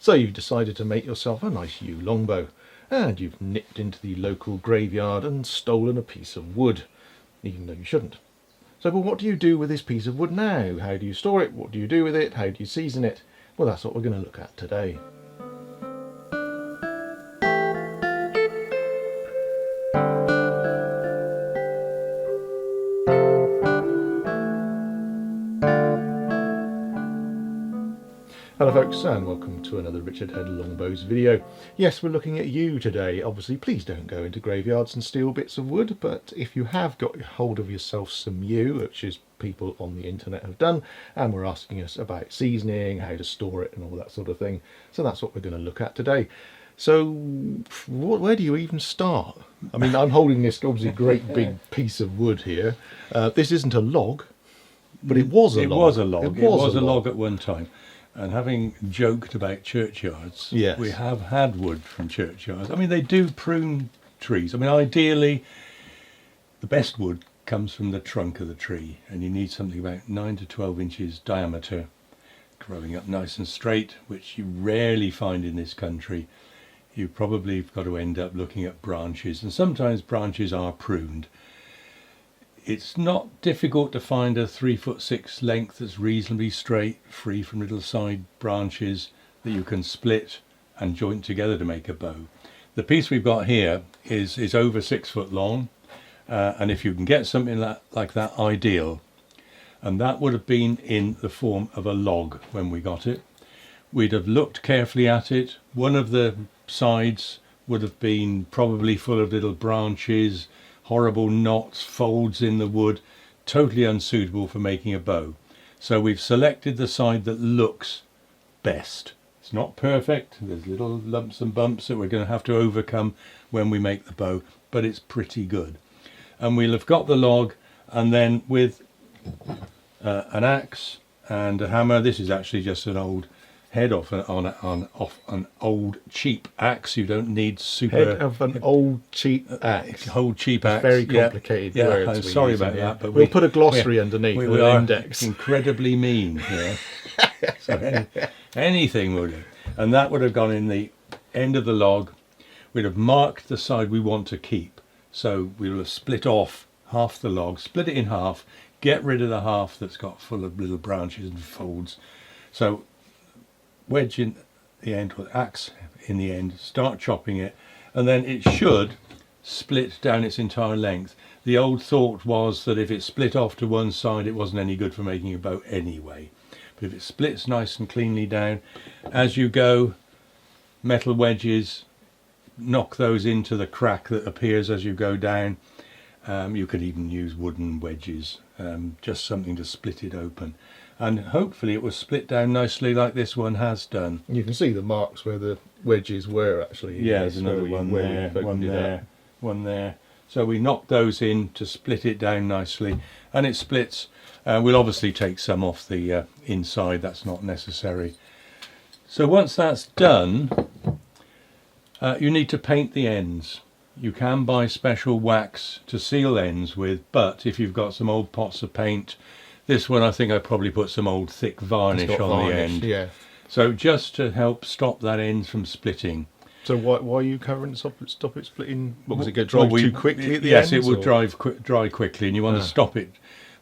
So you've decided to make yourself a nice yew longbow, and you've nipped into the local graveyard and stolen a piece of wood, even though you shouldn't. So, but what do you do with this piece of wood now? How do you store it? What do you do with it? How do you season it? Well, that's what we're going to look at today. Hello folks, and welcome to another Richard Head Longbows video. Yes, we're looking at yew today. Obviously, please don't go into graveyards and steal bits of wood, but if you have got hold of yourself some yew, which is people on the internet have done, and we're asking us about seasoning, how to store it and all that sort of thing. So that's what we're going to look at today. So where do you even start? I mean, I'm holding this obviously great big piece of wood here. This isn't a log, but it was a log. It was a log. It was a log at one time. And having joked about churchyards, yes, we have had wood from churchyards. I mean, they do prune trees. I mean, ideally, the best wood comes from the trunk of the tree, and you need something about 9 to 12 inches diameter, growing up nice and straight, which you rarely find in this country. You probably have got to end up looking at branches, and sometimes branches are pruned. It's not difficult to find a 3'6" length that's reasonably straight, free from little side branches that you can split and joint together to make a bow. The piece we've got here is over 6 foot long, and if you can get something like that, ideal. And that would have been in the form of a log when we got it. We'd have looked carefully at it. One of the sides would have been probably full of little branches, horrible knots, folds in the wood, totally unsuitable for making a bow. So we've selected the side that looks best. It's not perfect, there's little lumps and bumps that we're going to have to overcome when we make the bow, but it's pretty good. And we'll have got the log, and then with an axe and a hammer, this is actually just an old head off an old cheap axe. You don't need super head of an old cheap axe. Old cheap axe. Very complicated words. I'm sorry about that, but we'll put a glossary underneath we with are an index. Incredibly mean here. So anything will do. And that would have gone in the end of the log. We'd have marked the side we want to keep. So we'll have split off half the log, split it in half, get rid of the half that's got full of little branches and folds. So wedge in the end with axe in the end, start chopping it, and then it should split down its entire length. The old thought was that if it split off to one side, it wasn't any good for making a bow anyway. But if it splits nice and cleanly down, as you go, metal wedges, knock those into the crack that appears as you go down. You could even use wooden wedges, just something to split it open. And hopefully it will split down nicely like this one has done. You can see the marks where the wedges were actually. Yeah, there's another one there, one there. So we knock those in to split it down nicely, and it splits. We'll obviously take some off the inside, that's not necessary. So once that's done, you need to paint the ends. You can buy special wax to seal ends with, but if you've got some old pots of paint, this one I think I probably put some old thick varnish on the end. Yeah. So just to help stop that end from splitting. So why are you covering it, stop it splitting? What was it going to dry too quickly at the yes, ends? Yes, it would dry quickly, and you want to stop it.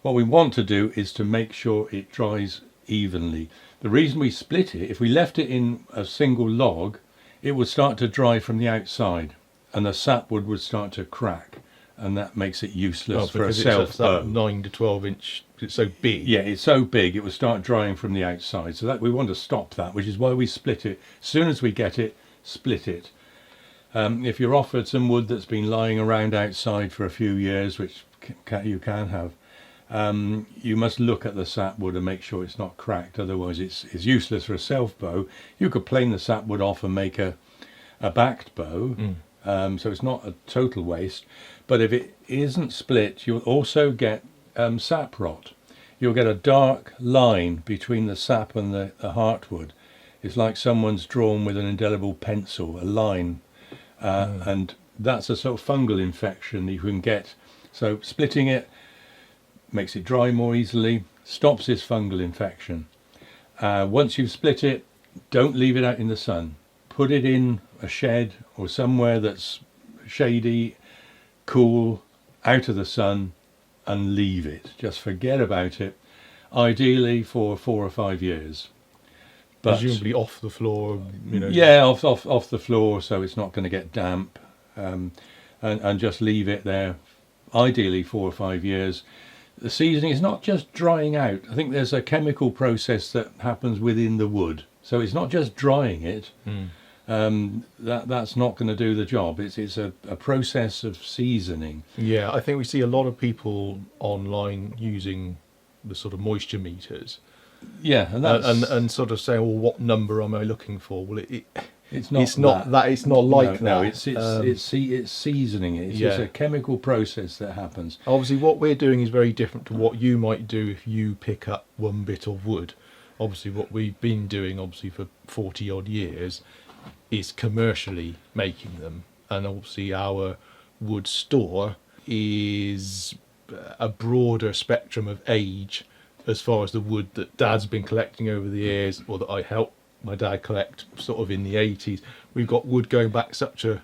What we want to do is to make sure it dries evenly. The reason we split it, if we left it in a single log, it would start to dry from the outside, and the sapwood would start to crack, and that makes it useless for a self bow. 9 to 12 inch. It's so big. Yeah, it's so big it will start drying from the outside. So that we want to stop that, which is why we split it. As soon as we get it, split it. If you're offered some wood that's been lying around outside for a few years, which you can have, you must look at the sapwood and make sure it's not cracked. Otherwise, it's useless for a self bow. You could plane the sapwood off and make a backed bow. So it's not a total waste. But if it isn't split, you'll also get sap rot. You'll get a dark line between the sap and the heartwood. It's like someone's drawn with an indelible pencil a line, and that's a sort of fungal infection you can get. So splitting it makes it dry more easily, stops this fungal infection. Once you've split it, Don't leave it out in the sun. Put it in a shed or somewhere that's shady, cool, out of the sun, and leave it. Just forget about it. Ideally for 4 or 5 years. But Presumably off the floor, you know. yeah, off the floor, so it's not going to get damp, and just leave it there. Ideally 4 or 5 years. The seasoning is not just drying out. I think there's a chemical process that happens within the wood, so it's not just drying it. That's not going to do the job. It's a process of seasoning. Yeah, I think we see a lot of people online using the sort of moisture meters. Yeah, and that's And sort of saying, well, what number am I looking for? Well, it's not it's not that. It's not like that. No, it's seasoning. It's Yeah. a chemical process that happens. Obviously, what we're doing is very different to what you might do if you pick up one bit of wood. Obviously, what we've been doing, obviously for 40 odd years, is commercially making them, and obviously our wood store is a broader spectrum of age as far as the wood that Dad's been collecting over the years, or that I helped my dad collect sort of in the 80s. We've got wood going back such a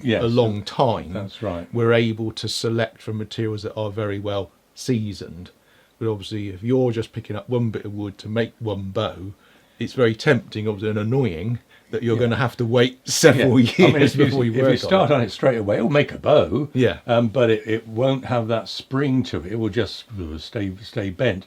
Yes, long time. That's right. We're able to select from materials that are very well seasoned. But obviously, if you're just picking up one bit of wood to make one bow, it's very tempting, obviously, and annoying that you're going to have to wait several years I mean, before you work if you start on it. on it straight away, it'll make a bow. Yeah. But it won't have that spring to it. It will just stay bent.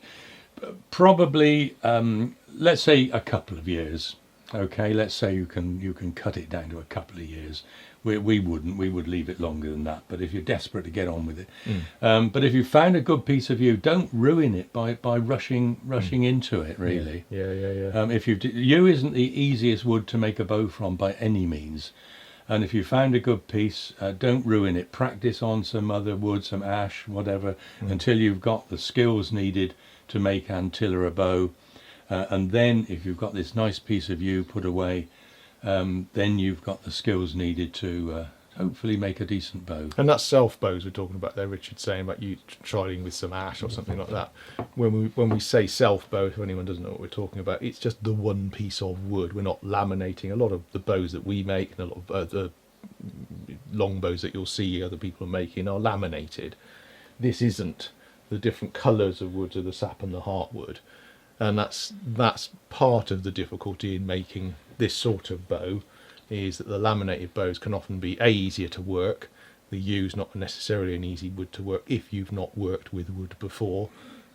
Probably, let's say a couple of years. Okay, let's say you can cut it down to a couple of years. We wouldn't. We would leave it longer than that. But if you're desperate to get on with it, but if you found a good piece of yew, don't ruin it by rushing into it. Really. Yeah. If yew isn't the easiest wood to make a bow from by any means, and if you found a good piece, don't ruin it. Practice on some other wood, some ash, whatever, until you've got the skills needed to make Antilla a bow. And then, if you've got this nice piece of yew put away, then you've got the skills needed to hopefully make a decent bow. And that's self bows we're talking about there, Richard, saying about you trying with some ash or something like that. When we say self bow, if anyone doesn't know what we're talking about, it's just the one piece of wood. We're not laminating. A lot of the bows that we make, and a lot of the longbows that you'll see other people making, are laminated. This isn't. The different colours of woods are the sap and the heartwood. And that's part of the difficulty in making this sort of bow, is that the laminated bows can often be easier to work. The yew's not necessarily an easy wood to work if you've not worked with wood before.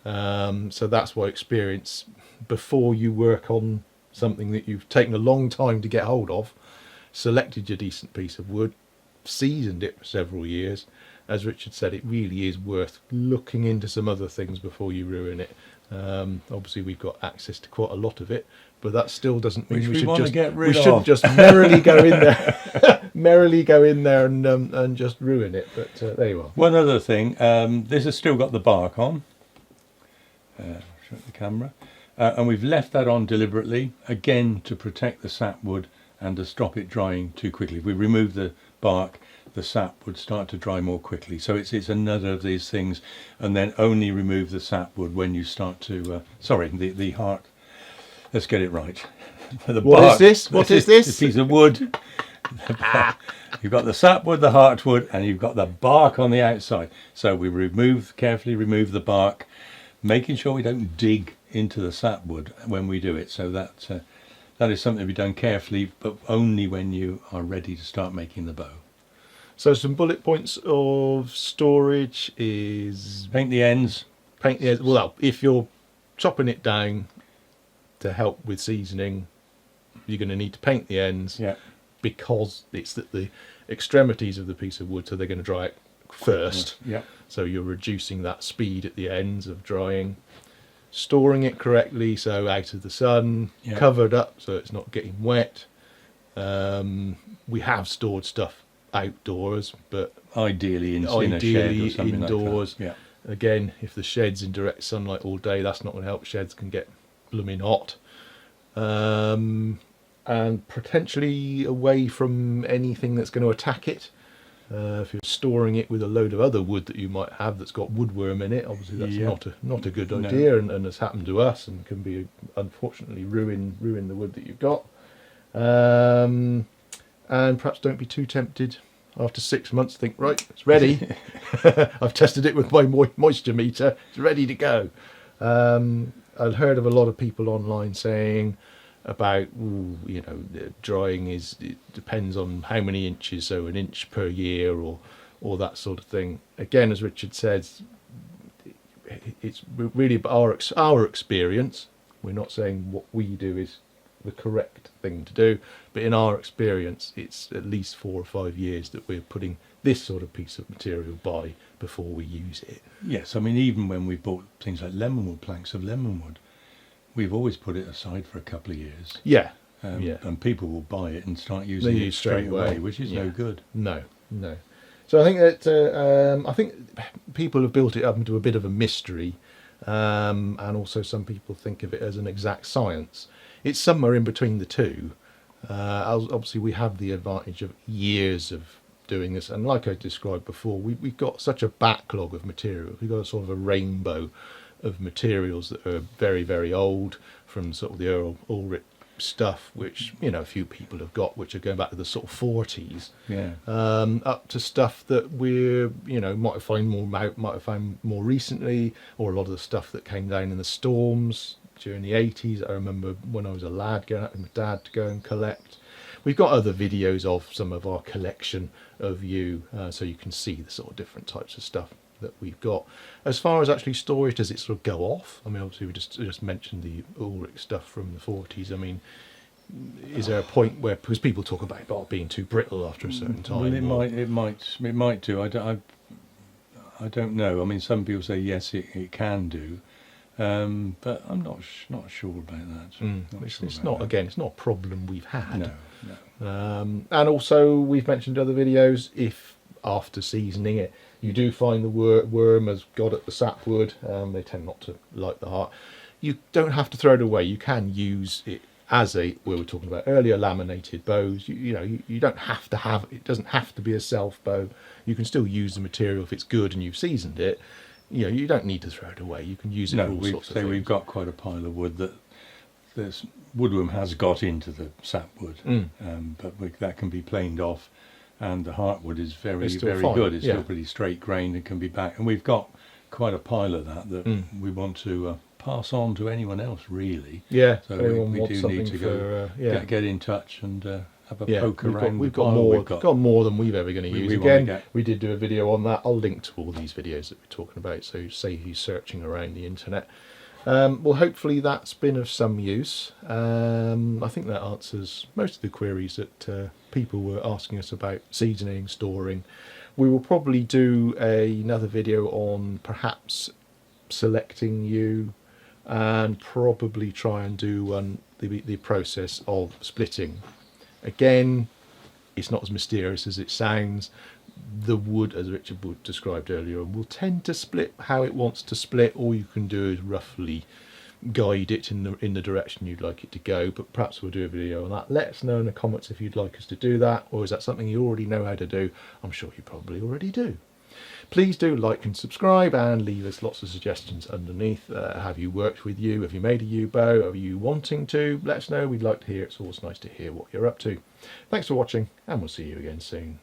So that's why experience, before you work on something that you've taken a long time to get hold of, selected your decent piece of wood, seasoned it for several years. As Richard said, it really is worth looking into some other things before you ruin it. Obviously, we've got access to quite a lot of it, but that still doesn't mean we shouldn't just merrily go in there, and just ruin it. But there you are. One other thing, this has still got the bark on. Show the camera, and we've left that on deliberately, again to protect the sapwood and to stop it drying too quickly. If we remove the bark, the sap would start to dry more quickly. So it's another of these things, and then only remove the sapwood when you start to the heart. Let's get it right. The What bark, is this? What is this? It's a piece of wood. You've got the sapwood, the heartwood, and you've got the bark on the outside. So we carefully remove the bark, making sure we don't dig into the sapwood when we do it. So that is something to be done carefully, but only when you are ready to start making the bow. So some bullet points of storage is Paint the ends. Well, if you're chopping it down to help with seasoning, you're going to need to paint the ends, because it's at the extremities of the piece of wood, so they're going to dry it first. Yeah. So you're reducing that speed at the ends of drying. Storing it correctly, so out of the sun, covered up so it's not getting wet. We have stored stuff outdoors, but ideally in a shed or something indoors. like that. Again, if the shed's in direct sunlight all day, that's not going to help. Sheds can get blooming hot. And potentially away from anything that's going to attack it. If you're storing it with a load of other wood that you might have that's got woodworm in it, obviously that's Yeah. not a good No. idea, and has happened to us and can be unfortunately ruin the wood that you've got. And perhaps don't be too tempted after 6 months to think, right, it's ready. I've tested it with my moisture meter, it's ready to go. I've heard of a lot of people online saying about, ooh, you know, the drying it depends on how many inches, so an inch per year or that sort of thing. Again, as Richard says, it's really about our experience. We're not saying what we do is the correct thing to do, but in our experience, it's at least 4 or 5 years that we're putting this sort of piece of material by before we use it. Yes, I mean, even when we bought things like lemonwood, planks of lemonwood, we've always put it aside for a couple of years. Yeah, And people will buy it and start using They it use straight away, which is no good. No. So I think that I think people have built it up into a bit of a mystery, and also some people think of it as an exact science. It's somewhere in between the two. Obviously, we have the advantage of years of doing this, and like I described before, we've got such a backlog of material. We've got a sort of a rainbow of materials that are very, very old, from sort of the Earl Ulrich stuff, which, you know, a few people have got, which are going back to the sort of 40s, Yeah. up to stuff that we're, you know, might have found more recently, or a lot of the stuff that came down in the storms during the 80s. I remember when I was a lad going out with my dad to go and collect. We've got other videos of some of our collection of so you can see the sort of different types of stuff that we've got. As far as actually storage, does it sort of go off? I mean, obviously we just mentioned the Ulrich stuff from the 40s. I mean, is there a point where, because people talk about it being too brittle after a certain time? Well, it might do. I don't know. I mean, some people say yes, it can do, but I'm not sure about that. It's not it's not a problem we've had. No. And also, we've mentioned other videos, if after seasoning it you do find the worm has got at the sapwood, they tend not to like the heart, you don't have to throw it away. You can use it as we were talking about earlier, laminated bows. You don't have to have it. Doesn't have to be a self bow. You can still use the material if it's good and you've seasoned it. You don't need to throw it away. You can use it for all sorts of things. We've got quite a pile of wood that this woodworm has got into the sapwood, but that can be planed off, and the heartwood is very fine. good. It's still pretty straight grained and can be back. And we've got quite a pile of that we want to pass on to anyone else, really. Yeah. So we do need to go get in touch and have a poke around. We've got more than we've ever going to use. We did do a video on that. I'll link to all these videos that we're talking about, so save you searching around the internet. Well, hopefully that's been of some use. I think that answers most of the queries that people were asking us about seasoning, storing. We will probably do another video on perhaps selecting yew, and probably try and do the process of splitting. Again, it's not as mysterious as it sounds. The wood, as Richard described earlier, will tend to split how it wants to split. All you can do is roughly guide it in the direction you'd like it to go, but perhaps we'll do a video on that. Let us know in the comments if you'd like us to do that, or is that something you already know how to do? I'm sure you probably already do. Please do like and subscribe, and leave us lots of suggestions underneath. Have you worked with yew? Have you made a yew bow? Are you wanting to? Let us know. We'd like to hear. It's always nice to hear what you're up to. Thanks for watching, and we'll see you again soon.